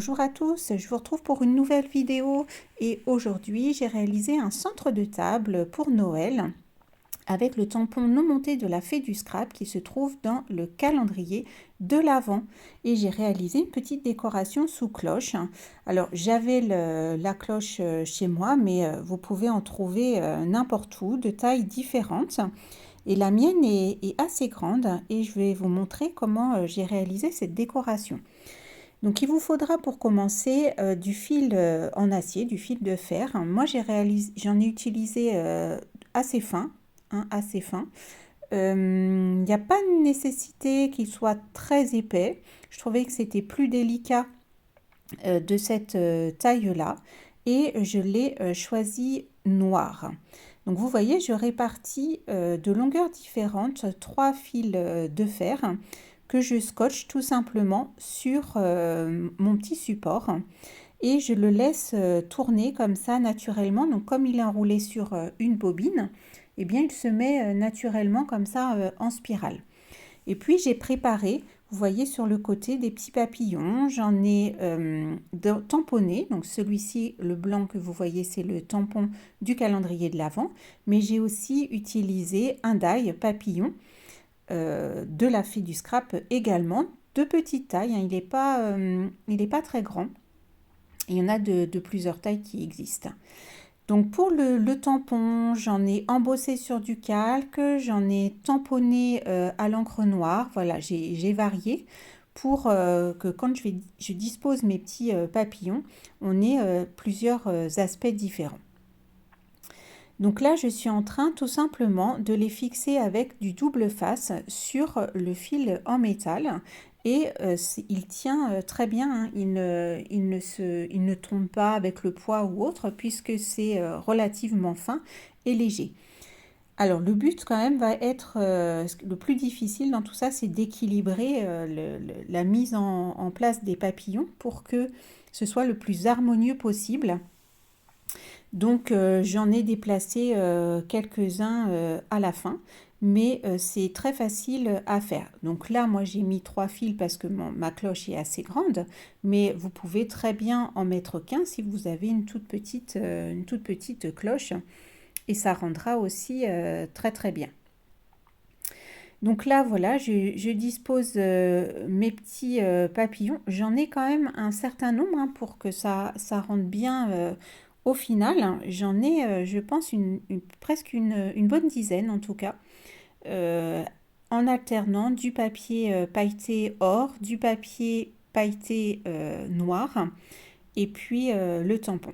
Bonjour à tous, je vous retrouve pour une nouvelle vidéo et aujourd'hui j'ai réalisé un centre de table pour Noël avec le tampon non monté de la Fée du Scrap qui se trouve dans le calendrier de l'Avent. Et j'ai réalisé une petite décoration sous cloche. Alors j'avais la cloche chez moi, mais vous pouvez en trouver n'importe où, de tailles différentes. Et la mienne est assez grande et je vais vous montrer comment j'ai réalisé cette décoration. Donc il vous faudra pour commencer du fil en acier, du fil de fer. Moi j'en ai utilisé assez fin, hein, assez fin. Il n'y a pas de nécessité qu'il soit très épais. Je trouvais que c'était plus délicat de cette taille-là et je l'ai choisi noir. Donc vous voyez, je répartis de longueurs différentes 3 fils de fer que je scotche tout simplement sur mon petit support et je le laisse tourner comme ça naturellement. Donc comme il est enroulé sur une bobine, eh bien il se met naturellement comme ça en spirale. Et puis j'ai préparé, vous voyez sur le côté, des petits papillons. J'en ai tamponné, donc celui-ci, le blanc que vous voyez, c'est le tampon du calendrier de l'Avent. Mais j'ai aussi utilisé un die papillon de la Fée du Scrap également, de petite taille, hein. Il n'est pas très grand. Il y en a de plusieurs tailles qui existent. Donc pour le tampon, j'en ai embossé sur du calque, j'en ai tamponné à l'encre noire. Voilà, j'ai varié pour que quand je dispose mes petits papillons, on ait plusieurs aspects différents. Donc là, je suis en train tout simplement de les fixer avec du double face sur le fil en métal. Et il tient très bien, hein. Il ne tombe pas avec le poids ou autre puisque c'est relativement fin et léger. Alors le but quand même va être, le plus difficile dans tout ça, c'est d'équilibrer la mise en place des papillons pour que ce soit le plus harmonieux possible. Donc j'en ai déplacé quelques-uns à la fin, mais c'est très facile à faire. Donc là, moi j'ai mis 3 fils parce que ma cloche est assez grande, mais vous pouvez très bien en mettre qu'un si vous avez une toute petite cloche, et ça rendra aussi très très bien. Donc là, voilà, je dispose mes petits papillons. J'en ai quand même un certain nombre, hein, pour que ça rentre bien au final. J'en ai, je pense, presque une bonne dizaine en tout cas, euh, en alternant du papier pailleté or, du papier pailleté noir et puis le tampon.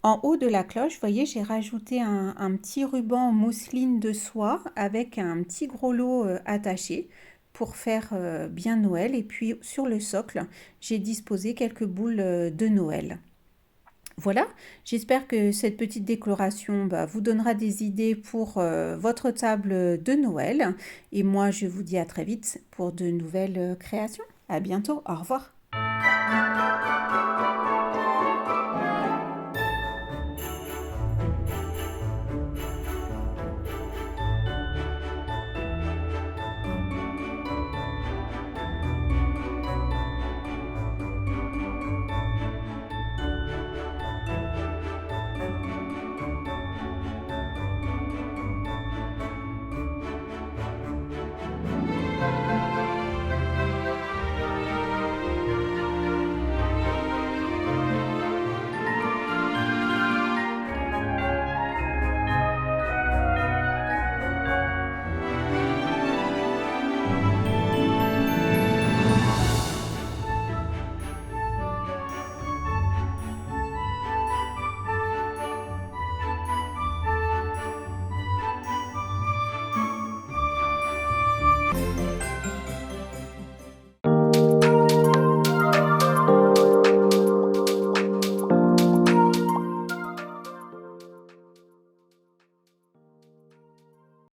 En haut de la cloche, vous voyez, j'ai rajouté un petit ruban mousseline de soie avec un petit gros lot attaché pour faire bien Noël. Et puis sur le socle, j'ai disposé quelques boules de Noël. Voilà, j'espère que cette petite décoration vous donnera des idées pour votre table de Noël. Et moi, je vous dis à très vite pour de nouvelles créations. À bientôt, au revoir.